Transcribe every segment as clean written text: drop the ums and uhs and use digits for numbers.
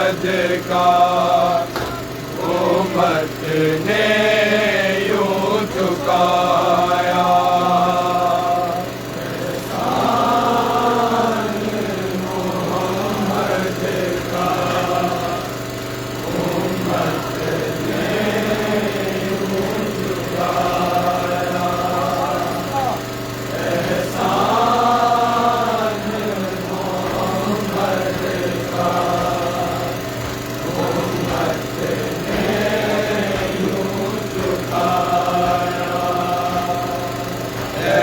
محمد کا امت نے یوں چکایا احسان محمد کا امت نے یوں چکایا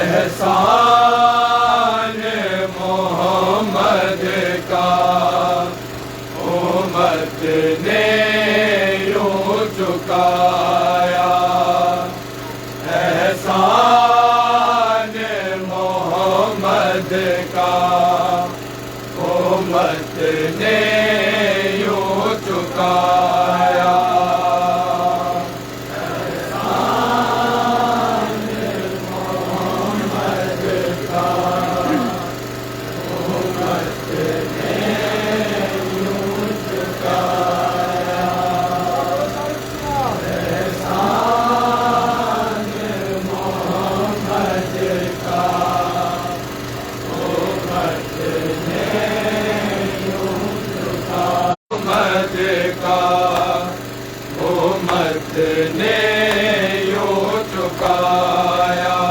احسان محمد کا امت نے یوں چکایا احسان محمد کا امت نے یوں چکایا احسان محمد کا امت نے یوں چکایا احسان محمد کا امت نے یوں چکایا احسان محمد کا امت نے یوں چکایا محمد کا امت نے یوں چکایا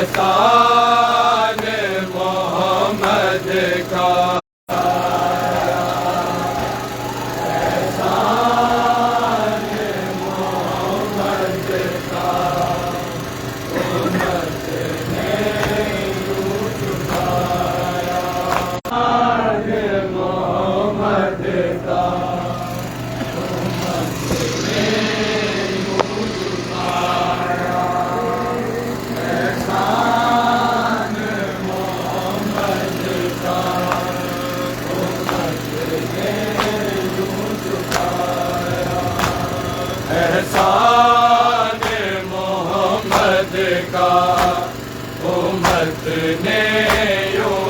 احسان محمد کا احسان محمد کا امت نے یوں چکایا احسان محمد کا امت نے یوں چکایا احسان محمد کا امت نے یوں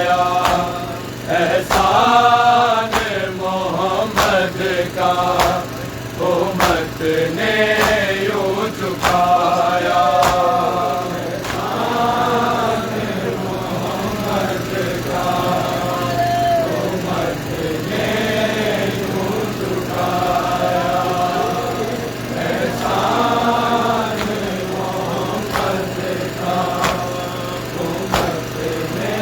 چکایا احسان محمد کا امت نے یوں چکایا احسان محمد کا امت نے یوں چکایا احسان محمد کا امت نے یوں چکایا احسان محمد کا امت نے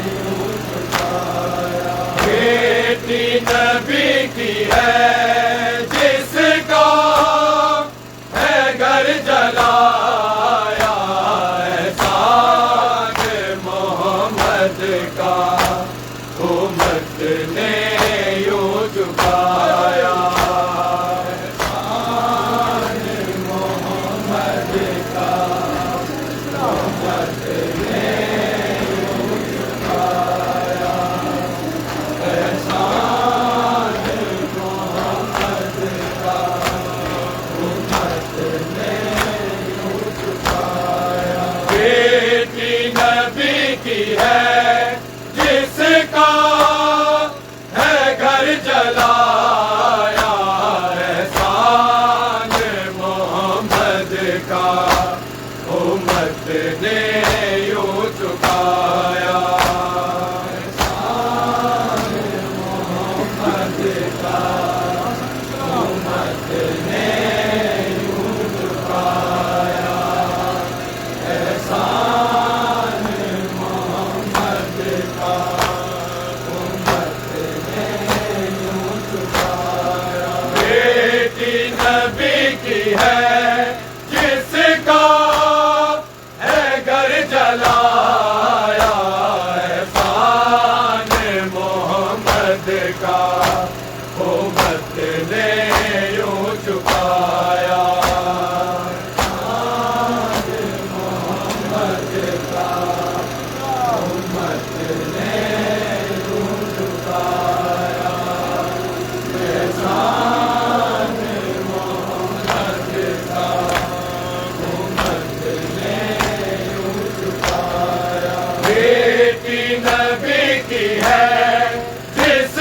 یوں چکایا بیٹی نبی کی ہے جس کا ہے گھر جلایا احسان محمد کا امت نے یوں چکایا احسان محمد کا امت نے یوں چکایا احسان محمد کا امت نے یوں چکایا بیٹی نبی کی ہے جس کا ہے گھر جلایا احسان محمد کا امت نے یوں چکایا احسان محمد کا امت نے یوں چکایا احسان محمد کا امت نے یوں چکایا بیٹی نبی کی ہے جس کا ہے گھر جلایا احسان محمد کا امت نے یوں چکایا احسان محمد کا امت نے یوں چکایا احسان محمد کا امت نے یوں چکایا بیٹی نبی کی ہے جس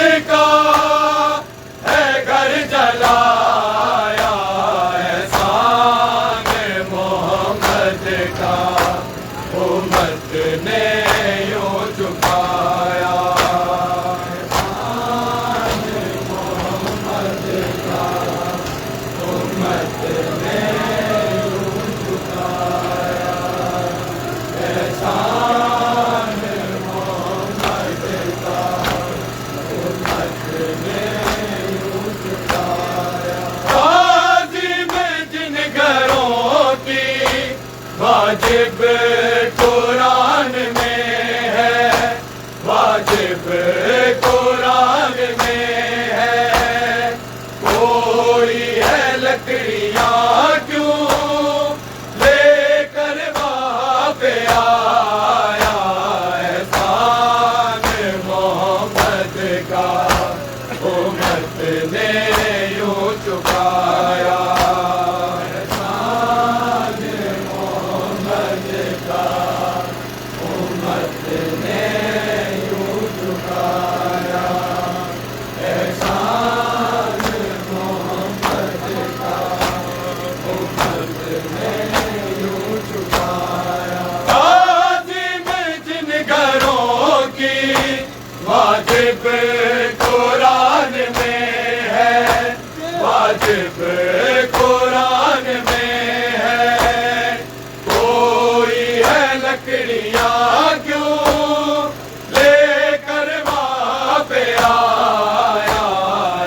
واجب قرآن میں ہے، واجب قرآن میں ہے، کوئی ہے لکڑیاں کیوں لے کر وہاں پہ آیا، احسان محمد کا امت نے یوں چکایا، احسان محمد کا امت نے یوں چکایا، احسان محمد کا امت نے یوں چکایا۔ عظیم جن گھروں کی واجب قرآن میں ہے، واجب قرآن میں ہے، کوئی ہے لکڑیاں کیوں لے کر وہاں پہ آیا،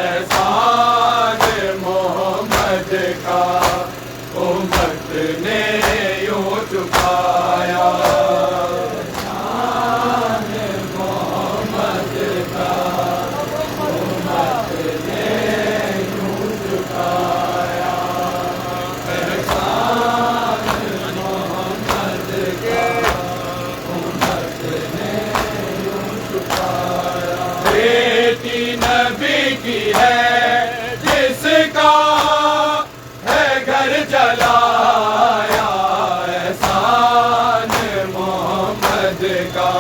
احسان محمد کا امت نے یوں چکایا، احسان محمد کا امت نے یوں چکایا، احسان محمد کا امت نے یوں چکایا۔ بیٹی نبی کی ہے جس کا ہے گھر جلایا، احسان محمد کا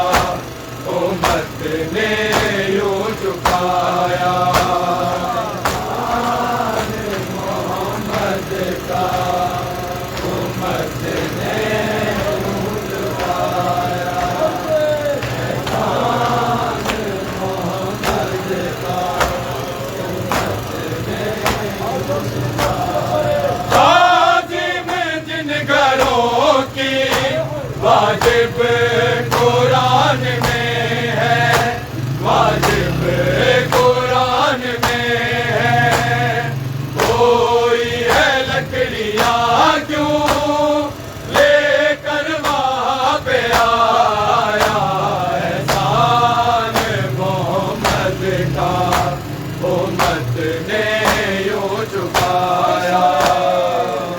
امت نے یوں چکایا، احسان محمد کا امت نے یوں چکایا، احسان محمد کا امت نے یوں چکایا۔ عظیم جن گھروں کی واجب قرآن میں ہے، واجب قرآن میں ہے، کوئی ہے لکڑیاں کیوں لے کر وہاں پہ آیا، احسان محمد کا امت نے یوں چکایا،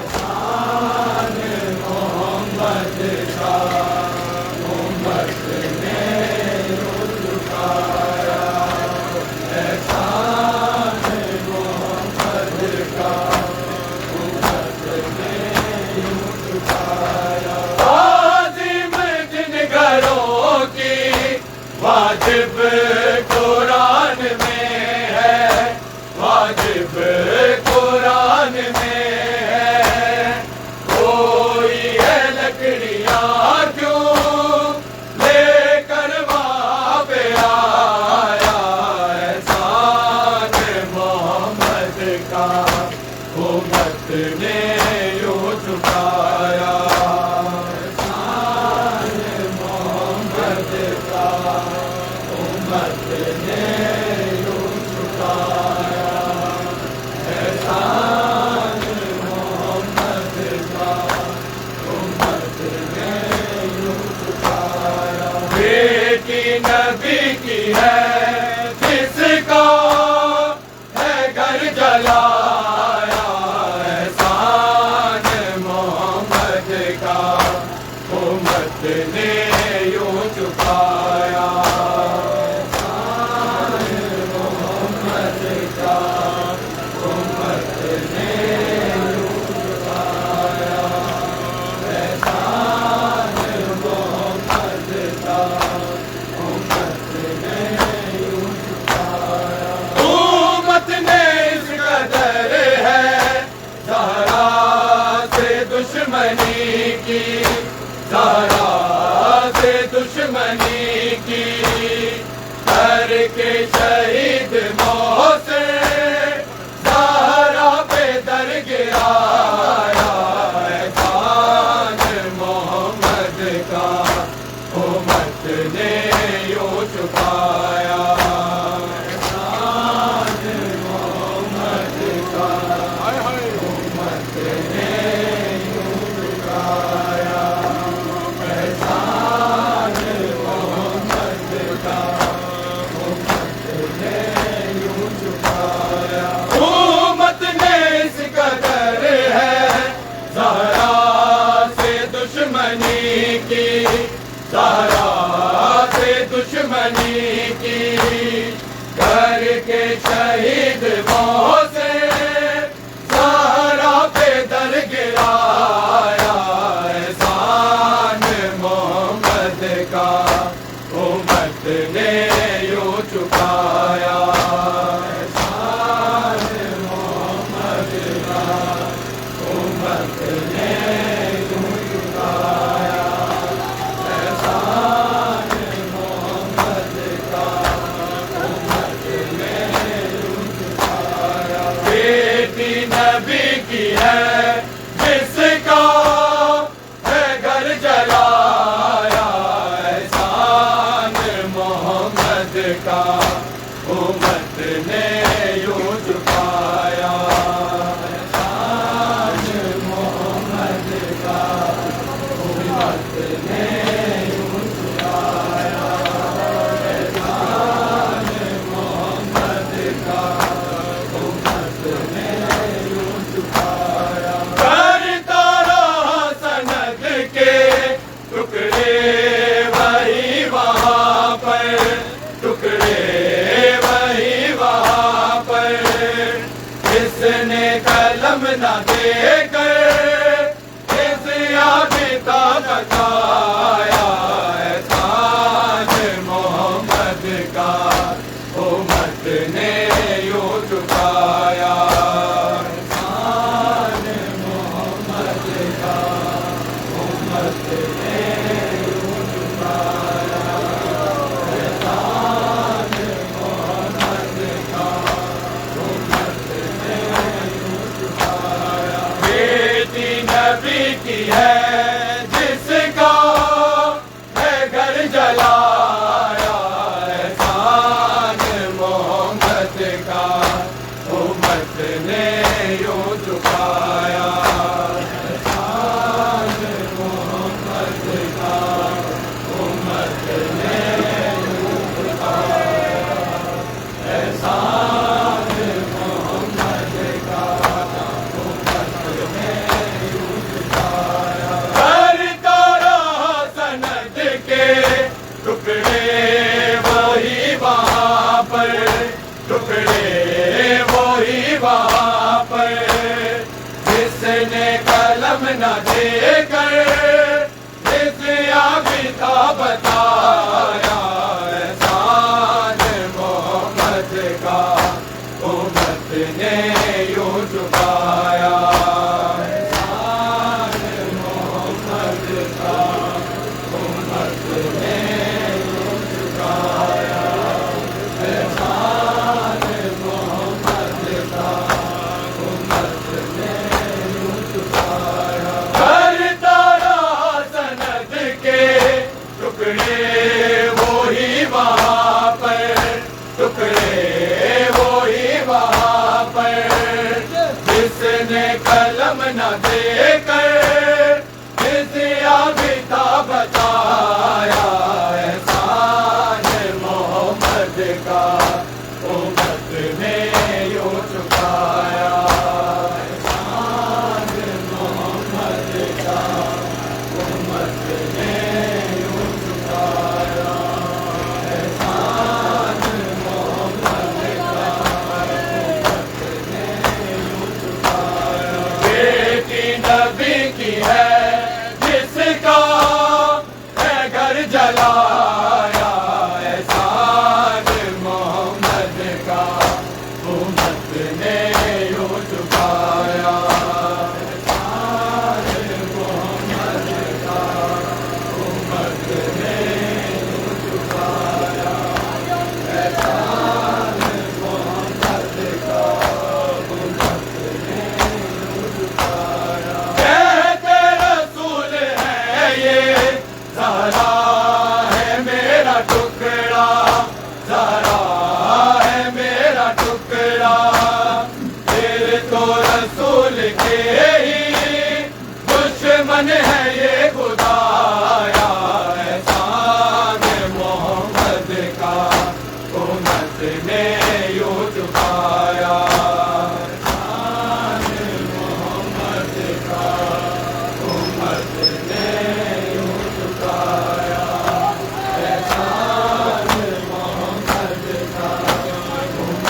احسان محمد کا امت نے یوں چکایا، احسان محمد کا امت نے یوں چکایا۔ عظیم جن گھروں کی واجب قرآن میں ہے، واجب قرآن میں ہے، کوئی ہے لکڑیاں کیوں لے کر وہاں پہ آیا، احسان محمد کا امت نے یوں چکایا، احسان محمد کا امت نے یوں چکایا، احسان محمد کا امت نے یوں چکایا۔ بیٹی نبی کی ہے جس کا ہے گھر جلایا، احسان محمد کا امت نے یوں چکایا، احسان محمد کا امت نے یوں چکایا، احسان محمد کا امت نے یوں چکایا۔ امت نے اس قدر ہے زہرا سے دشمنی کی، زہرا سے دشمنی کی، کر کے شہید محسن زہرا پہ در گرایا، احسان محمد کا امت نے یوں چکایا، احسان محمد کا امت نے یوں چکایا، کے شہید محسن زہرا پہ در گرایا، احسان محمد کا امت نے یوں چکایا، احسان محمد کا امت نے یوں چکایا، احسان محمد کا امت نے یوں چکایا۔ بیٹی نبی کی ہے جس کا ہے گھر جلایا، احسان محمد کا امت نے یوں چکایا، احسان محمد کا امت نے یوں چکایا، احسان محمد کا امت نے یوں چکایا۔ کرتا رہا سند کے ٹکڑے وہی وہاں پر، ٹکڑے وہی وہاں پر، جس نے قلم نہ دے کر اس یابتا بتایا، احسان محمد کا امت نے یوں چکایا، احسان محمد کا امت نے یوں چکایا، احسان محمد کا امت نے یوں چکایا۔ بیٹی نبی کی ہے جس کا ہے گھر جلایا، احسان محمد کا امت نے یوں چکایا، احسان محمد کا امت نے یوں چکایا، احسان محمد کا امت نے یوں چکایا۔ کرتا رہا سند کے ٹکڑے وہی وہاں پر، ٹکڑے وہی وہاں پر، جس نے قلم نہ دے کر اس یابتا بتایا، احسان محمد کا امت نے یوں چکایا، احسان محمد کا امت نے یوں چکایا، احسان محمد کا امت نے یوں چکایا۔ کرتا رہا سند کے ٹکڑے وہی وہاں پر، ٹکڑے وہی وہاں پر، جس نے قلم نہ دے کر اس یابتا بتایا، احسان محمد کا امت نے یوں چکایا، احسان محمد کا امت نے یوں چکایا، احسان محمد کا امت نے یوں چکایا۔ بیٹی نبی کی ہے جس کا ہے گھر جلایا، احسان محمد کا امت نے یوں چکایا، احسان محمد کا امت نے یوں چکایا، احسان محمد کا امت نے یوں چکایا۔ کہتے رسول ہے یہ زہرا ہے میرا ٹکڑا، زہرا ہے میرا ٹکڑا، پھر تو رسول کے ہی دشمن ہے یہ خدایا، احسان محمد کا امت نے یوں چکایا، احسان محمد کا امت نے یوں چکایا، احسان محمد کا امت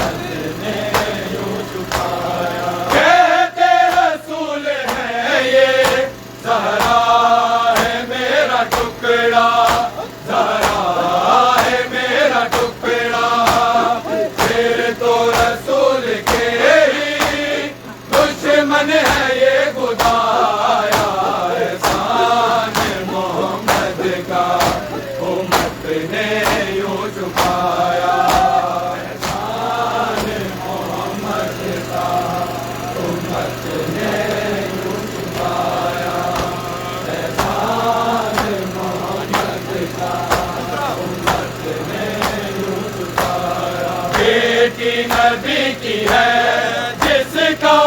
نبی کی ہے جس کا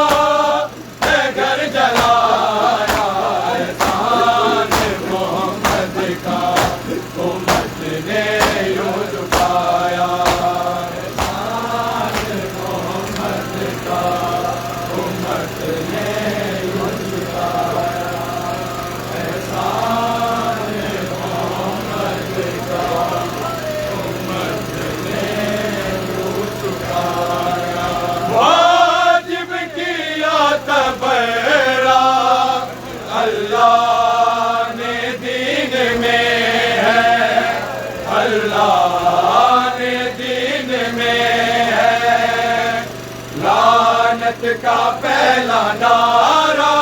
ہے گھر جلایا، احسان محمد کا امت نے یوں جھکایا، احسان محمد کا امت نے یوں جھکایا، احسان محمد کا امت نے یوں جھکایا، واجب کیا تبرا اللہ نے دین میں ہے، اللہ نے دین میں ہے، لعنت کا پہلا نعرہ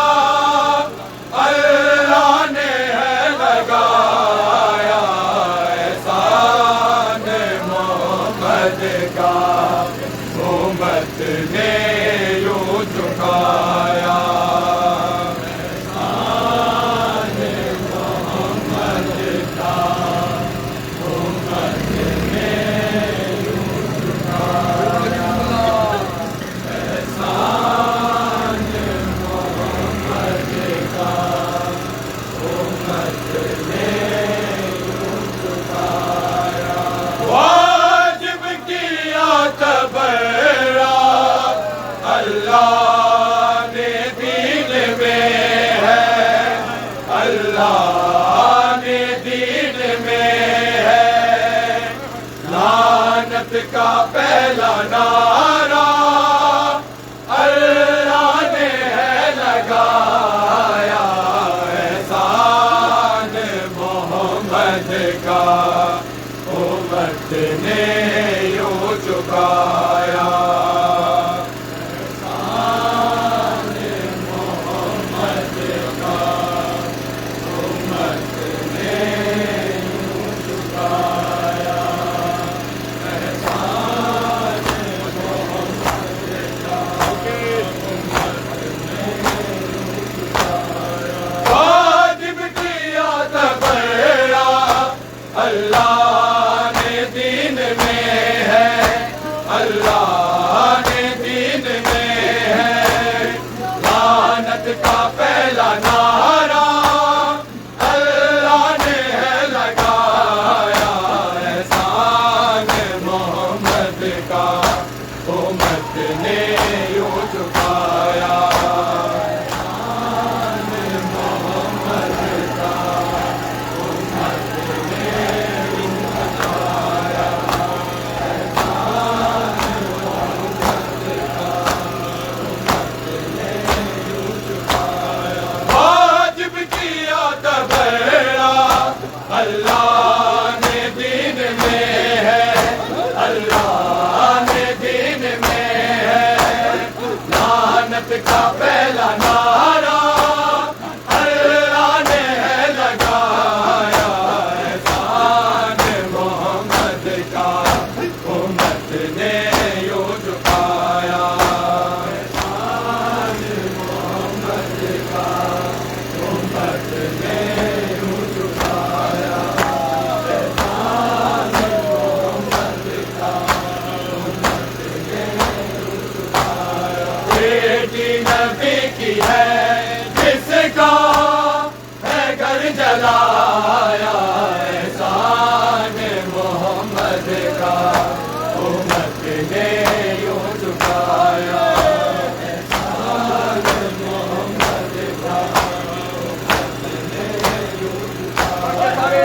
اللہ نے ہے لگایا، احسان محمد کا امت نے یوں جھکایا، احسان محمد کا امت نے یوں جھکایا، احسان محمد کا امت نے یوں جھکایا، واجب کیا تبرا اللہ نے دین میں ہے، اللہ نے دین میں ہے، لعنت کا پہلا نعرہ اللہ نے ہے لگایا، احسان محمد کا امت نے یوں جھکایا، احسان محمد کا امت نے یوں جھکایا، احسان محمد کا امت نے یوں جھکایا، واجب کیا تبرا اللہ نے دین میں ہے، اللہ نے دین میں ہے، لعنت کا پہلا نعرہ اللہ نے ہے لگایا، احسان محمد کا امت نے یوں جھکایا، احسان محمد کا امت نے یوں جھکایا، احسان محمد کا امت نے یوں جھکایا، واجب کیا تبرا اللہ نے دین میں ہے، اللہ نے دین میں ہے، لعنت کا پہلا نعرہ اللہ نے ہے لگایا، احسان محمد کا امت نے یوں جھکایا، احسان محمد کا امت نے یوں جھکایا، احسان محمد کا امت نے یوں جھکایا، بیٹی نبی کی ہے جس کا ہے گھر جلایا، احسان محمد کا امت نے یوں جھکایا، احسان محمد کا امت نے یوں جھکایا،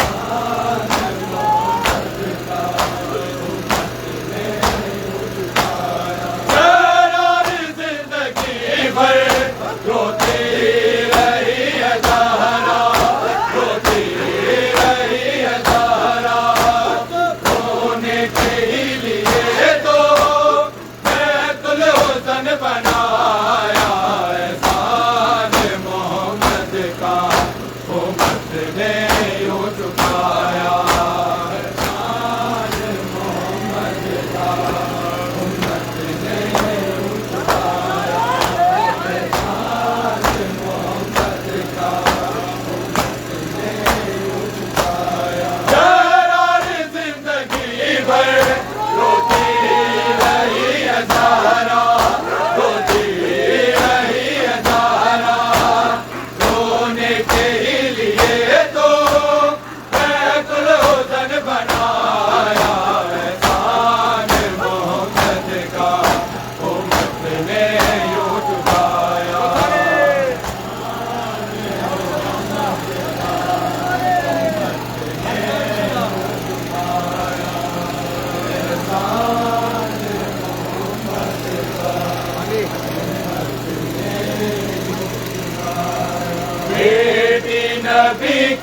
احسان محمد کا امت نے یوں جھکایا، شرار زندگی بھر روتی رہی ہے زہرا، روتی رہی ہے زہرا، رونے کے لیے تو میں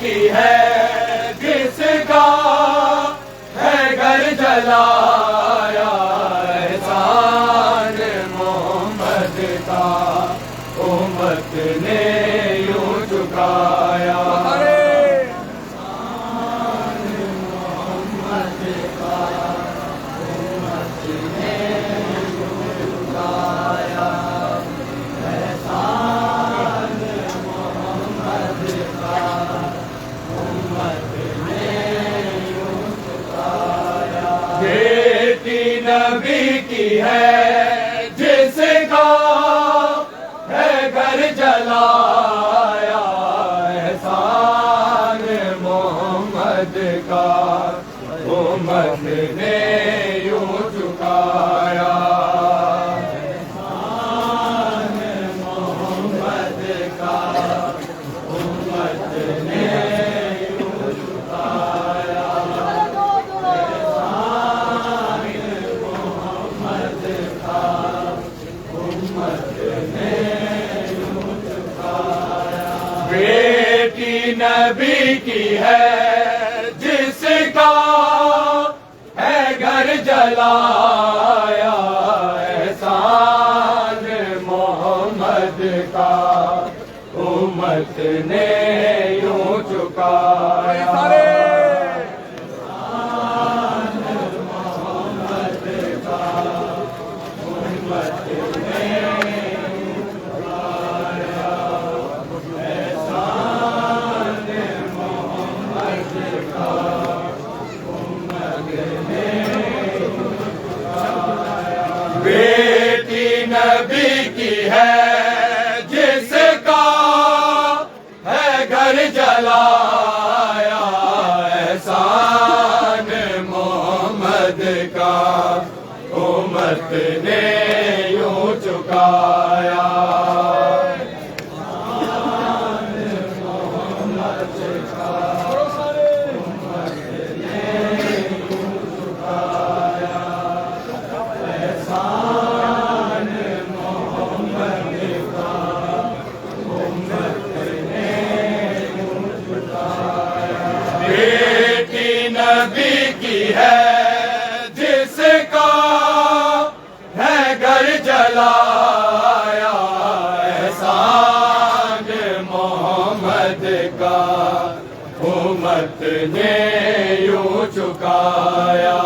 کی ہے جس کا ہے گھر جلایا احسان محمد کا امت نے یوں چکایا نبی کی ہے جس کا ہے گھر جلایا احسان محمد کا امت نے یوں چکایا احسان محمد کا امت نے یوں چکایا بیٹی نبی کی ہے جس کا ہے گھر جلایا احسان محمد کا امت نے یوں چکایا احسان محمد کا امت نے بیٹی نبی کی ہے جس کا ہے گھر جلایا احسان محمد کا امت نے یوں چکایا احسان محمد کا امت نے یوں چکایا احسان محمد کا امت نے یوں چکایا بیٹی نبی کی ہے جس کا ہے گھر جلایا احسان محمد کا امت نے یوں چکایا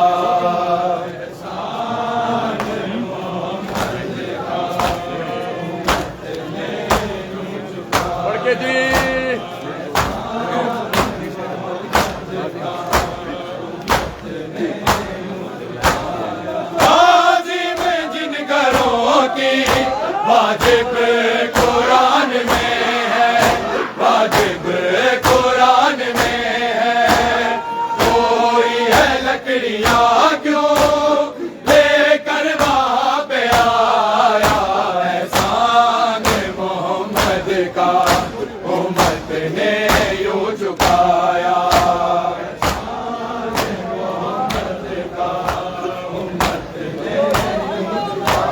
عظیم جن گھروں کی واجب قرآن میں ہے واجب قرآن میں ہے کوئی ہے لکڑیاں کیوں لے کر وہاں پہ آیا احسان محمد کا امت نے یوں چکایا احسان محمد کا امت نے یوں چکایا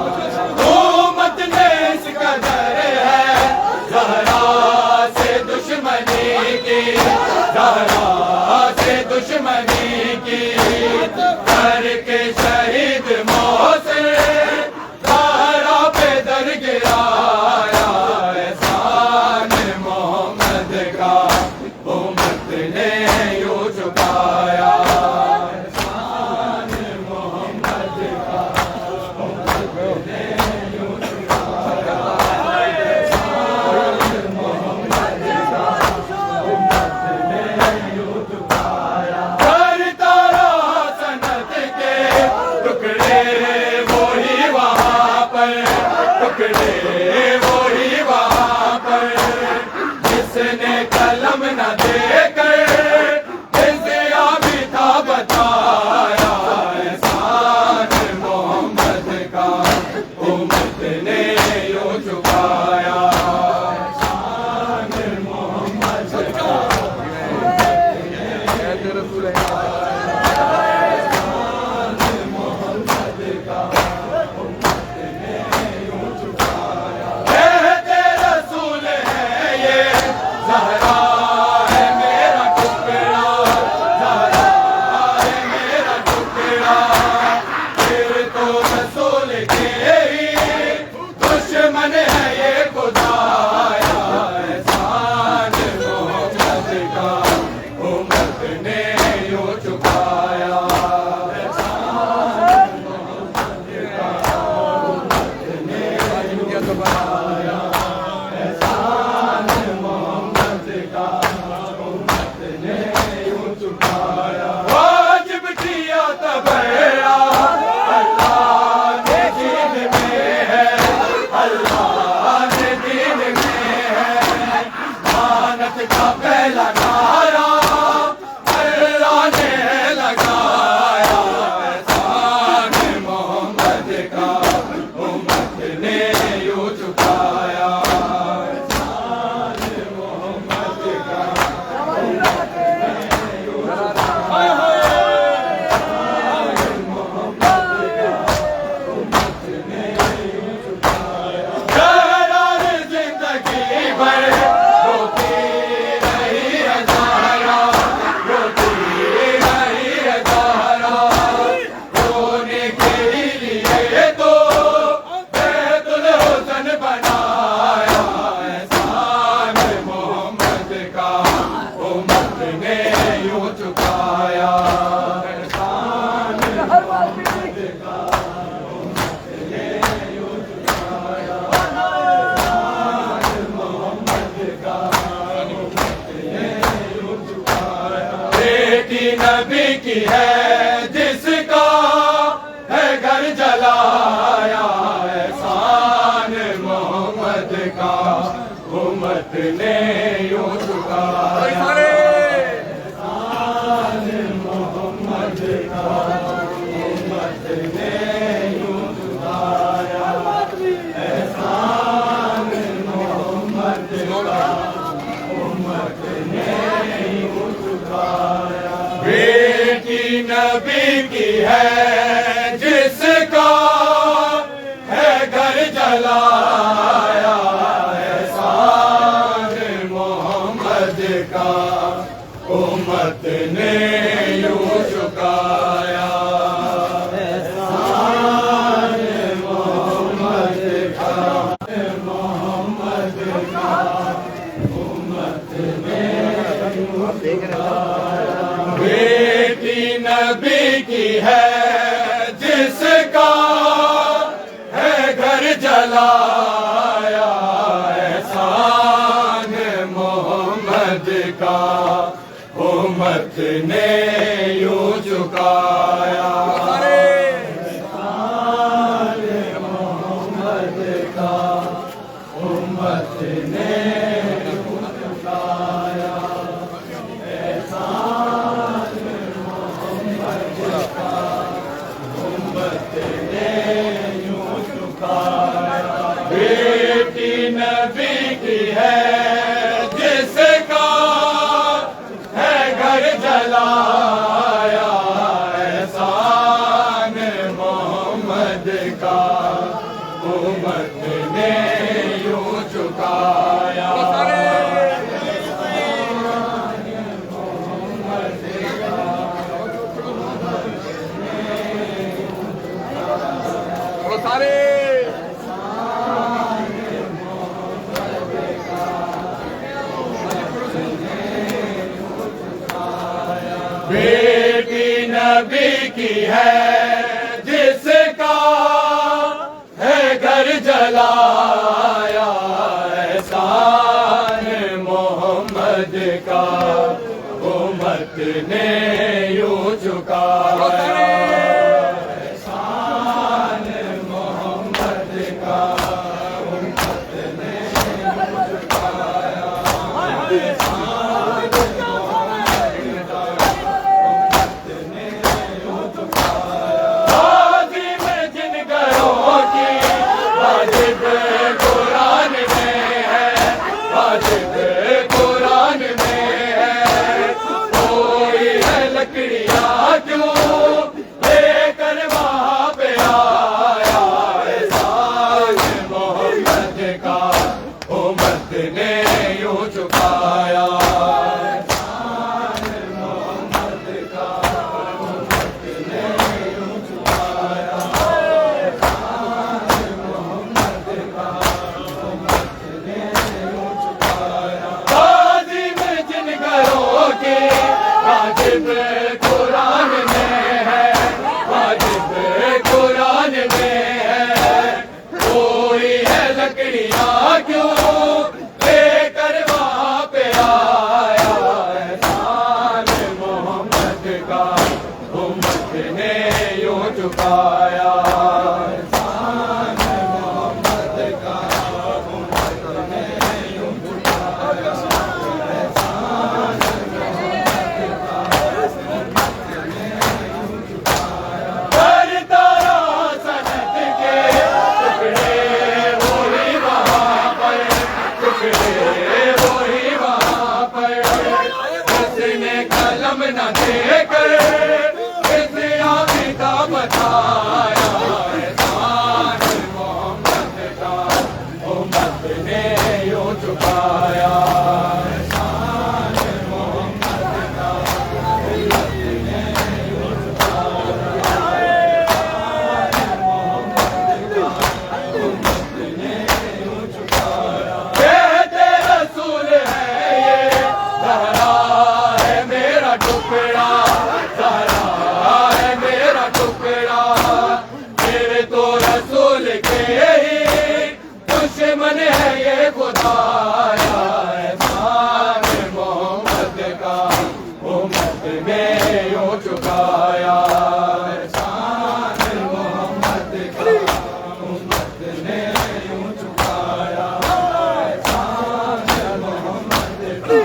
امت نے اس قدر ہے زہرا سے دشمنی کی زہرا سے دشمنی کی کر کے شہید موسر زہرا پہ در گرایا احسان محمد کا امت نے یوں چکایا احسان محمد کا امت نے یوں چکایا احسان محمد کا امت نے یوں چکایا کرتا رہا سنت کے ٹکڑے وہی وہاں پر ٹکڑے وہی وہاں پر جس نے قلم نہ دے کر بھی تھا بتایا احسان محمد کا امت نے یوں چکایا احسان محمد کا احسان محمد کا امت نے یوں چکایا احسان محمد کا، امت نے یوں چکایا احسان محمد کا، امت نے یوں چکایا۔ بیٹی نبی کی ہے جس کا ہے گھر جلایا احسان محمد کا، امت نے یوں چکایا احسان محمد کا، امت نے یوں چکایا احسان محمد کا، امت نے یوں چکایا۔ بیٹی نبی کی ہے جس کا ہے گھر جلایا احسان محمد کا، امت نے یوں چکایا احسان محمد کا، محمد کا، امت نے یوں چکایا۔ بیٹی نبی کی ہے جس کا ہے گھر جلایا احسان محمد کا، امت نے یوں چکایا احسان محمد کا، امت نے یوں چکایا احسان محمد کا، امت نے یوں چکایا۔ بیٹی نبی کی ہے جس کا ہے گھر جلایا احسان محمد کا، امت نے یوں چکایا بیٹی نبی کی ہے جس کا ہے گھر جلایا احسان محمد کا، امت نے یوں چکایا احسان محمد کا، امت نے یوں چکایا قرآن میں ہے، کوئی ہے لکڑیاں کیوں لے کر وہاں پہ آیا احسان محمد کا، امت نے یوں چکایا احسان محمد کا، امت نے یوں چکایا احسان محمد کا، امت نے یوں چکایا۔ غازی میں جن گھروں کی واجب قرآن میں ہے، واجب قرآن میں ہے، کوئی ہے لکڑیاں کیوں لے کر وہاں پہ آیا احسان محمد کا، امت نے یوں چکایا احسان محمد کا، امت نے یوں چکایا احسان محمد کا، امت نے یوں چکایا۔ کرتا رہا سنت کے ٹکڑے وہی وہاں پر، ٹکڑے وہی وہاں پر، اس نے قلم نہ دے کر اس آبی کا بتایا احسان محمد کا، امت نے یوں چکایا احسان محمد کا، امت نے یوں چکایا احسان محمد کا، امت نے یوں چکایا۔ کہتے رسول ہے یہ، زہرا ہے کا امت نے یوں چکایا احسان محمد کا امت نے یوں چکایا احسان محمد کا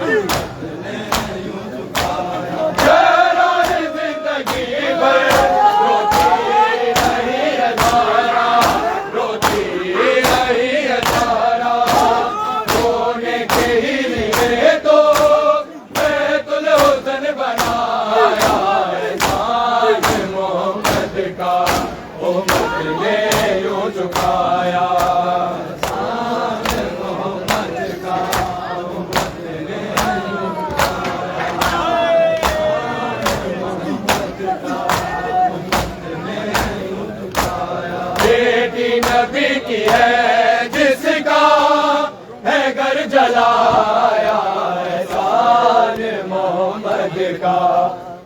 امت نے یوں چکایا جہران زندگی بھر روتی رہی ہے دھارا روتی رہی ہے دھارا رونے کے ہی لیے تو بیت الحسن بنایا احسان محمد کا امت نے یوں چکایا احسان محمد کا امت نے یوں بیٹی نبی کی ہے جس کا ہے گھر جلایا احسان محمد کا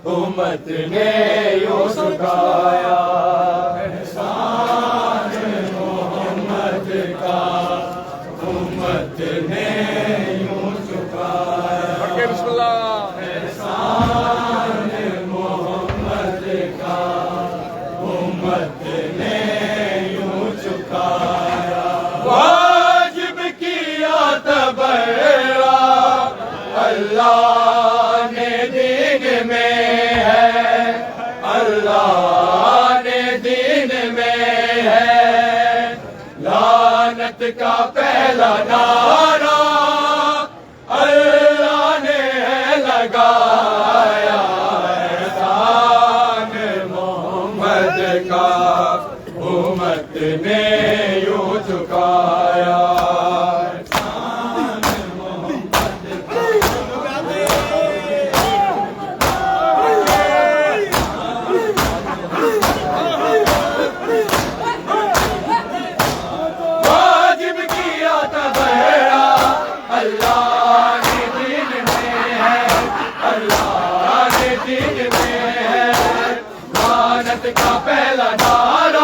امت نے یوں چکایا احسان محمد کا امت نے یوں چکایا بسم اللہ احسان محمد کا امت نے یوں چکایا واجب کیا تبرا اللہ نے دین میں ہے اللہ نے دین میں ہے لعنت کا پہلا نعرہ اللہ نے ہے لگایا احسان محمد کا امت نے یوں چکایا احسان محمد کا واجب کیا تبرا اللہ کے دین میں ہے اللہ کے دین میں ہے لعنت کا پہلا نعرہ